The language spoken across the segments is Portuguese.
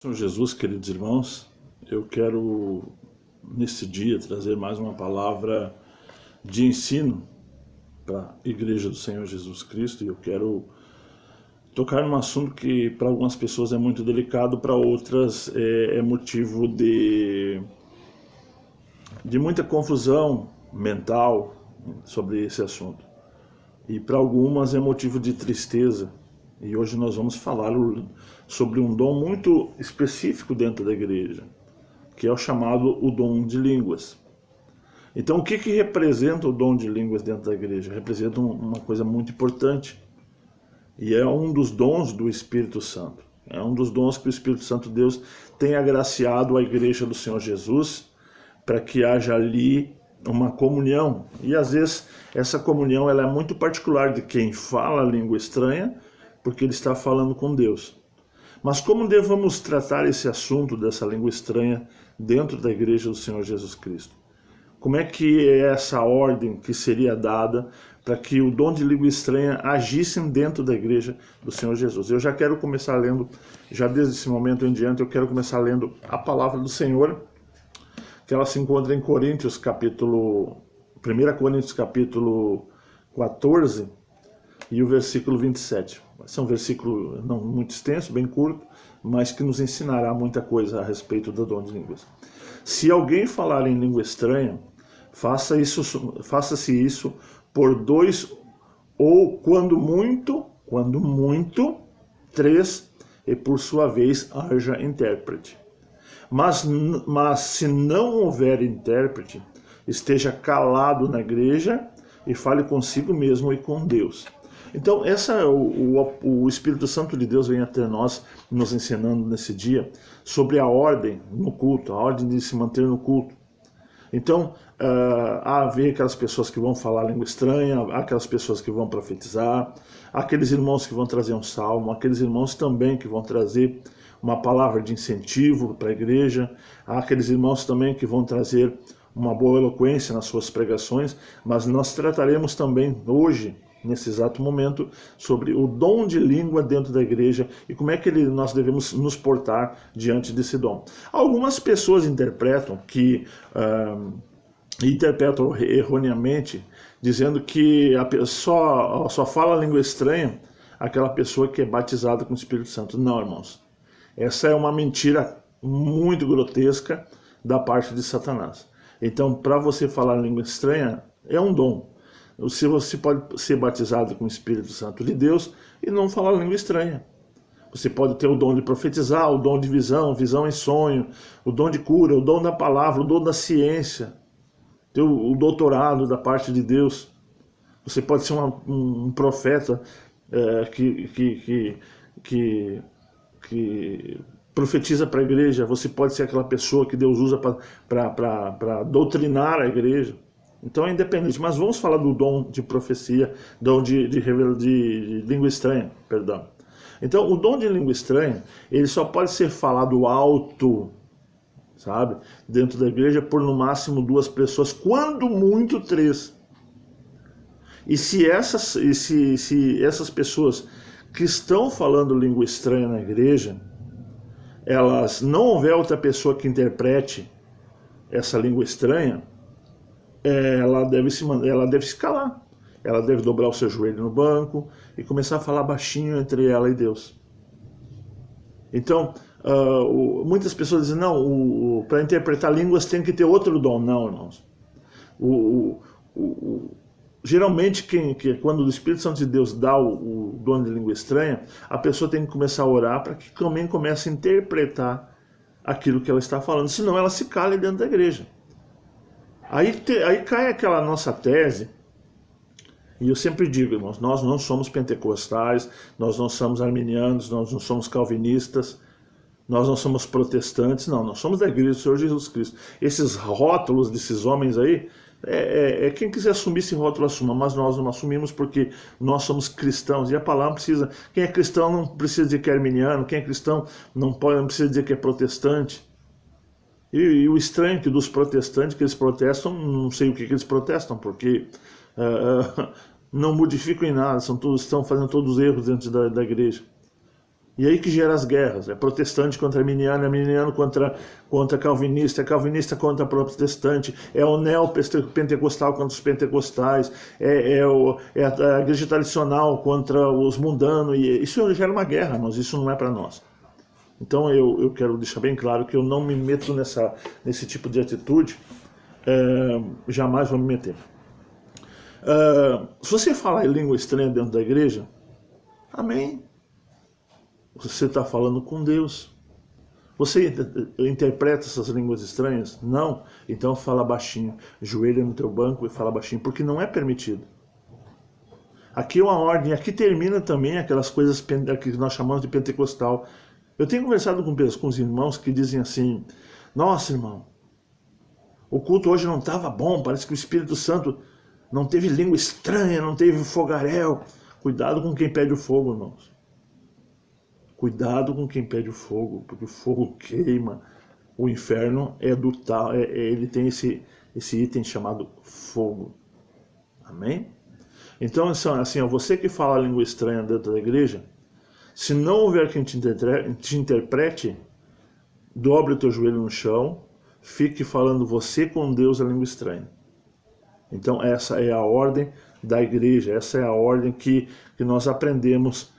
Senhor Jesus, queridos irmãos, eu quero nesse dia trazer mais uma palavra de ensino para a Igreja do Senhor Jesus Cristo, e eu quero tocar num assunto que para algumas pessoas é muito delicado, para outras é motivo de muita confusão mental sobre esse assunto, e para algumas é motivo de tristeza. E hoje nós vamos falar sobre um dom muito específico dentro da igreja, que é o chamado o dom de línguas. Então, o que representa o dom de línguas dentro da igreja? Representa uma coisa muito importante, e é um dos dons do Espírito Santo. É um dos dons que o Espírito Santo Deus tem agraciado à igreja do Senhor Jesus, para que haja ali uma comunhão. E às vezes essa comunhão ela é muito particular de quem fala a língua estranha, porque ele está falando com Deus. Mas como devemos tratar esse assunto dessa língua estranha dentro da igreja do Senhor Jesus Cristo? Como é que é essa ordem que seria dada para que o dom de língua estranha agissem dentro da igreja do Senhor Jesus? Eu já quero começar lendo, já desde esse momento em diante, eu quero começar lendo a palavra do Senhor, que ela se encontra em Coríntios, 1 Coríntios capítulo 14, e o versículo 27. Vai ser um versículo não muito extenso, bem curto, mas que nos ensinará muita coisa a respeito do dom de línguas. Se alguém falar em língua estranha, faça-se isso por 2, ou quando muito, 3, e por sua vez haja intérprete. Mas se não houver intérprete, esteja calado na igreja e fale consigo mesmo e com Deus. Então, o Espírito Santo de Deus vem até nós, nos ensinando nesse dia, sobre a ordem no culto, a ordem de se manter no culto. Então, haver aquelas pessoas que vão falar língua estranha, aquelas pessoas que vão profetizar, aqueles irmãos que vão trazer um salmo, aqueles irmãos também que vão trazer uma palavra de incentivo para a igreja, aqueles irmãos também que vão trazer uma boa eloquência nas suas pregações, mas nós trataremos também hoje, nesse exato momento, sobre o dom de língua dentro da igreja e como é que nós devemos nos portar diante desse dom. Algumas pessoas interpretam erroneamente, dizendo que só fala a língua estranha aquela pessoa que é batizada com o Espírito Santo. Não, irmãos. Essa é uma mentira muito grotesca da parte de Satanás. Então, para você falar língua estranha, é um dom. Você pode ser batizado com o Espírito Santo de Deus e não falar língua estranha. Você pode ter o dom de profetizar, o dom de visão em sonho, o dom de cura, o dom da palavra, o dom da ciência, ter o doutorado da parte de Deus. Você pode ser um profeta que profetiza para a igreja. Você pode ser aquela pessoa que Deus usa para doutrinar a igreja. Então é independente, mas vamos falar do dom de profecia, dom de língua estranha, perdão. Então o dom de língua estranha, ele só pode ser falado alto, sabe, dentro da igreja por no máximo 2 pessoas, quando muito 3. E se essas pessoas que estão falando língua estranha na igreja, elas não houver outra pessoa que interprete essa língua estranha, ela deve se calar. Ela deve dobrar o seu joelho no banco e começar a falar baixinho entre ela e Deus. Então, muitas pessoas dizem, não, para interpretar línguas tem que ter outro dom. Não, irmãos. Geralmente, quando o Espírito Santo de Deus dá o dom de língua estranha, a pessoa tem que começar a orar para que também comece a interpretar aquilo que ela está falando. Senão ela se cala dentro da igreja. Aí cai aquela nossa tese, e eu sempre digo, irmãos, nós não somos pentecostais, nós não somos arminianos, nós não somos calvinistas, nós não somos protestantes, não, nós somos da igreja do Senhor Jesus Cristo. Esses rótulos desses homens aí, quem quiser assumir esse rótulo assuma, mas nós não assumimos porque nós somos cristãos, e a palavra precisa, quem é cristão não precisa dizer que é arminiano, quem é cristão não precisa dizer que é protestante. E o estranho que dos protestantes, que eles protestam, não sei o que eles protestam, porque não modificam em nada, estão fazendo todos os erros dentro da igreja. E aí que gera as guerras. É protestante contra arminiano, arminiano contra calvinista, é calvinista contra protestante, é o neopentecostal contra os pentecostais, é a igreja tradicional contra os mundanos. E isso gera uma guerra, mas isso não é para nós. Então eu quero deixar bem claro que eu não me meto nesse tipo de atitude, jamais vou me meter. Se você falar em língua estranha dentro da igreja, amém. Você está falando com Deus. Você interpreta essas línguas estranhas? Não. Então fala baixinho. Joelha no teu banco e fala baixinho, porque não é permitido. Aqui é uma ordem. Aqui termina também aquelas coisas que nós chamamos de pentecostal. Eu tenho conversado com os irmãos que dizem assim: nossa, irmão, o culto hoje não estava bom, parece que o Espírito Santo não teve língua estranha, não teve fogaréu. Cuidado com quem pede o fogo, irmãos. Cuidado com quem pede o fogo, porque o fogo queima. O inferno é do tal, ele tem esse item chamado fogo. Amém? Então, assim, você que fala a língua estranha dentro da igreja, se não houver quem te interprete, dobre o teu joelho no chão, fique falando você com Deus a língua estranha. Então essa é a ordem da igreja, essa é a ordem que nós aprendemos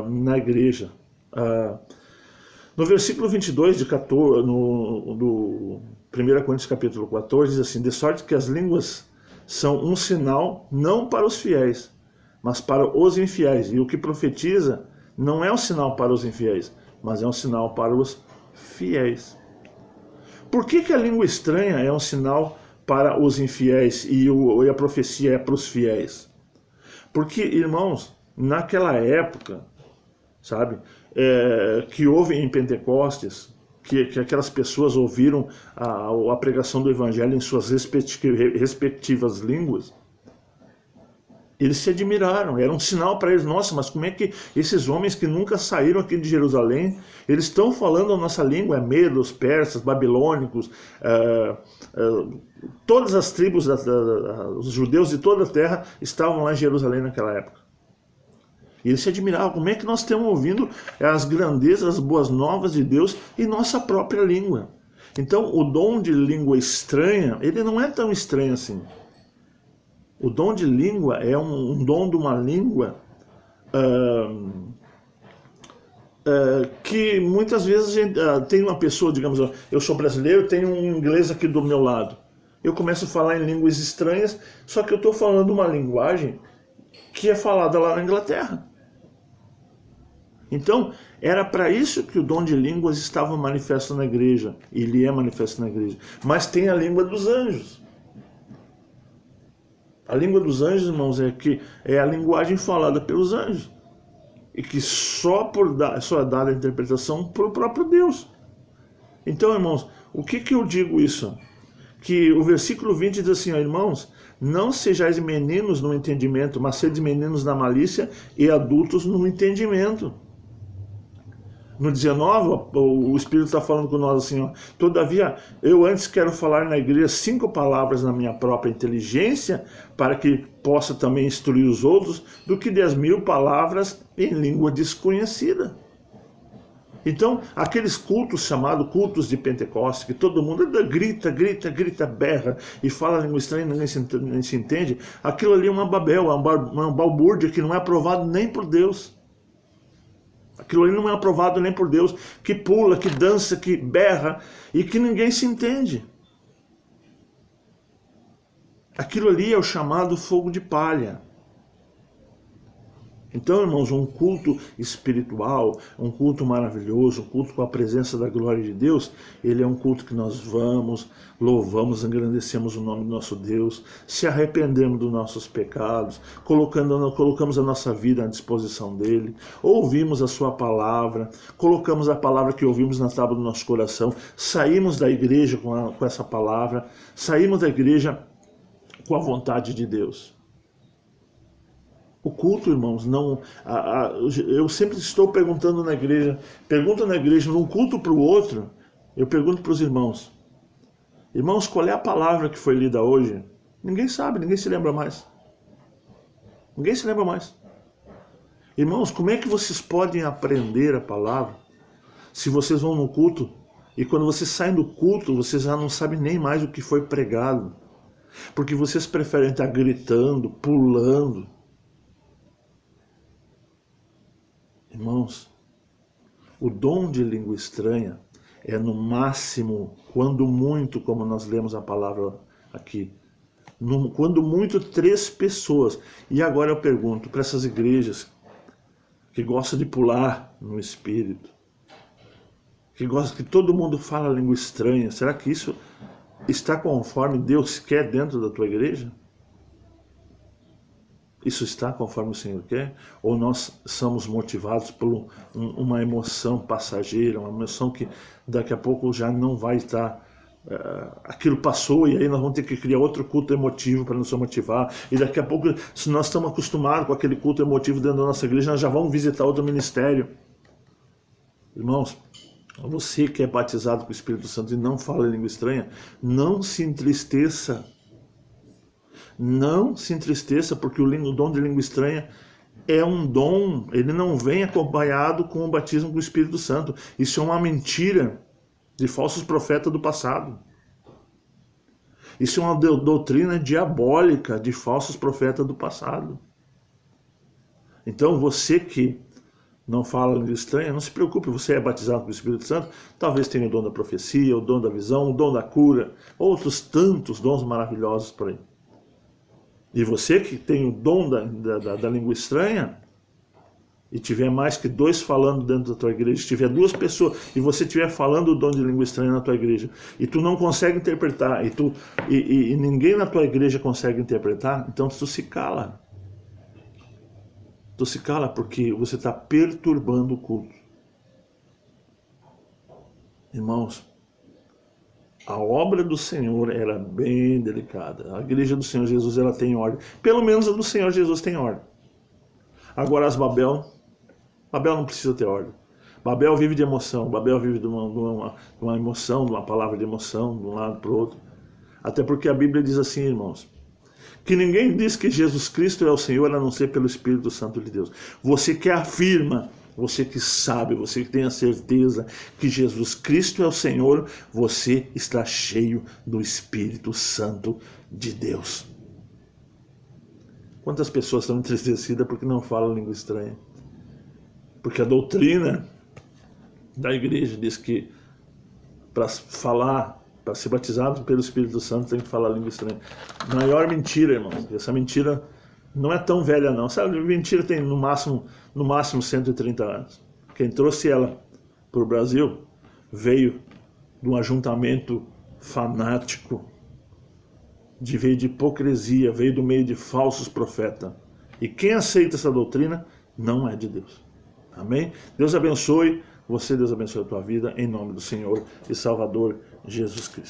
na igreja. No versículo 22 de 14, do 1 Coríntios capítulo 14, diz assim: de sorte que as línguas são um sinal não para os fiéis, mas para os infiéis. E o que profetiza não é um sinal para os infiéis, mas é um sinal para os fiéis. Por que a língua estranha é um sinal para os infiéis e a profecia é para os fiéis? Porque, irmãos, naquela época, sabe, que houve em Pentecostes, que aquelas pessoas ouviram a pregação do evangelho em suas respectivas línguas, eles se admiraram, era um sinal para eles: nossa, mas como é que esses homens que nunca saíram aqui de Jerusalém, eles estão falando a nossa língua, medos, persas, babilônicos, todas as tribos, os judeus de toda a terra estavam lá em Jerusalém naquela época. E eles se admiravam: como é que nós estamos ouvindo as grandezas, as boas novas de Deus em nossa própria língua? Então o dom de língua estranha, ele não é tão estranho assim. O dom de língua é um dom de uma língua que muitas vezes tem uma pessoa, digamos, eu sou brasileiro, tenho um inglês aqui do meu lado. Eu começo a falar em línguas estranhas, só que eu estou falando uma linguagem que é falada lá na Inglaterra. Então, era para isso que o dom de línguas estava manifesto na igreja. Ele é manifesto na igreja. Mas tem a língua dos anjos. A língua dos anjos, irmãos, é a linguagem falada pelos anjos. E que só é dada a interpretação por próprio Deus. Então, irmãos, o que eu digo isso? Que o versículo 20 diz assim: ó, irmãos, não sejais meninos no entendimento, mas sede meninos na malícia e adultos no entendimento. No 19, o Espírito está falando com nós assim: ó, todavia, eu antes quero falar na igreja 5 palavras na minha própria inteligência, para que possa também instruir os outros, do que 10.000 palavras em língua desconhecida. Então, aqueles cultos chamados cultos de Pentecostes, que todo mundo grita, berra e fala língua estranha e ninguém se entende, aquilo ali é uma babel, é uma balbúrdia que não é aprovado nem por Deus. Aquilo ali não é aprovado nem por Deus, que pula, que dança, que berra e que ninguém se entende. Aquilo ali é o chamado fogo de palha. Então, irmãos, um culto espiritual, um culto maravilhoso, um culto com a presença da glória de Deus, ele é um culto que nós vamos, louvamos, engrandecemos o nome do nosso Deus, se arrependemos dos nossos pecados, colocamos a nossa vida à disposição dele, ouvimos a sua palavra, colocamos a palavra que ouvimos na tábua do nosso coração, saímos da igreja com essa palavra, saímos da igreja com a vontade de Deus. O culto, irmãos, não. Eu sempre estou perguntando na igreja, de um culto para o outro, eu pergunto para os irmãos: irmãos, qual é a palavra que foi lida hoje? Ninguém sabe, ninguém se lembra mais. Ninguém se lembra mais. Irmãos, como é que vocês podem aprender a palavra se vocês vão no culto e quando vocês saem do culto, vocês já não sabem nem mais o que foi pregado? Porque vocês preferem estar gritando, pulando. Irmãos, o dom de língua estranha é no máximo, quando muito, como nós lemos a palavra aqui, quando muito 3 pessoas. E agora eu pergunto para essas igrejas que gostam de pular no espírito, que gostam que todo mundo fala língua estranha, será que isso está conforme Deus quer dentro da tua igreja? Isso está conforme o Senhor quer? Ou nós somos motivados por uma emoção passageira, uma emoção que daqui a pouco já não vai estar... aquilo passou e aí nós vamos ter que criar outro culto emotivo para nos motivar. E daqui a pouco, se nós estamos acostumados com aquele culto emotivo dentro da nossa igreja, nós já vamos visitar outro ministério. Irmãos, você que é batizado com o Espírito Santo e não fala língua estranha, não se entristeça. Não se entristeça, porque o dom de língua estranha é um dom, ele não vem acompanhado com o batismo com o Espírito Santo. Isso é uma mentira de falsos profetas do passado. Isso é uma doutrina diabólica de falsos profetas do passado. Então você que não fala língua estranha, não se preocupe, você é batizado com o Espírito Santo, talvez tenha o dom da profecia, o dom da visão, o dom da cura, outros tantos dons maravilhosos por aí. E você que tem o dom da língua estranha, e tiver mais que 2 falando dentro da tua igreja, se tiver 2 pessoas, e você estiver falando o dom de língua estranha na tua igreja, e tu não consegue interpretar, e ninguém na tua igreja consegue interpretar, então tu se cala. Tu se cala porque você está perturbando o culto. Irmãos, a obra do Senhor era bem delicada. A igreja do Senhor Jesus, ela tem ordem. Pelo menos a do Senhor Jesus tem ordem. Agora as Babel não precisa ter ordem. Babel vive de emoção. Babel vive de uma emoção, de uma palavra de emoção, de um lado para o outro. Até porque a Bíblia diz assim, irmãos, que ninguém diz que Jesus Cristo é o Senhor a não ser pelo Espírito Santo de Deus. Você que afirma, você que sabe, você que tem a certeza que Jesus Cristo é o Senhor, você está cheio do Espírito Santo de Deus. Quantas pessoas estão entristecidas porque não falam língua estranha? Porque a doutrina da igreja diz que para ser batizado pelo Espírito Santo tem que falar língua estranha. Maior mentira, irmãos. Essa mentira não é tão velha não. Essa mentira tem no máximo 130 anos. Quem trouxe ela para o Brasil veio de um ajuntamento fanático, veio de hipocrisia, veio do meio de falsos profetas. E quem aceita essa doutrina não é de Deus. Amém? Deus abençoe você, Deus abençoe a tua vida, em nome do Senhor e Salvador Jesus Cristo.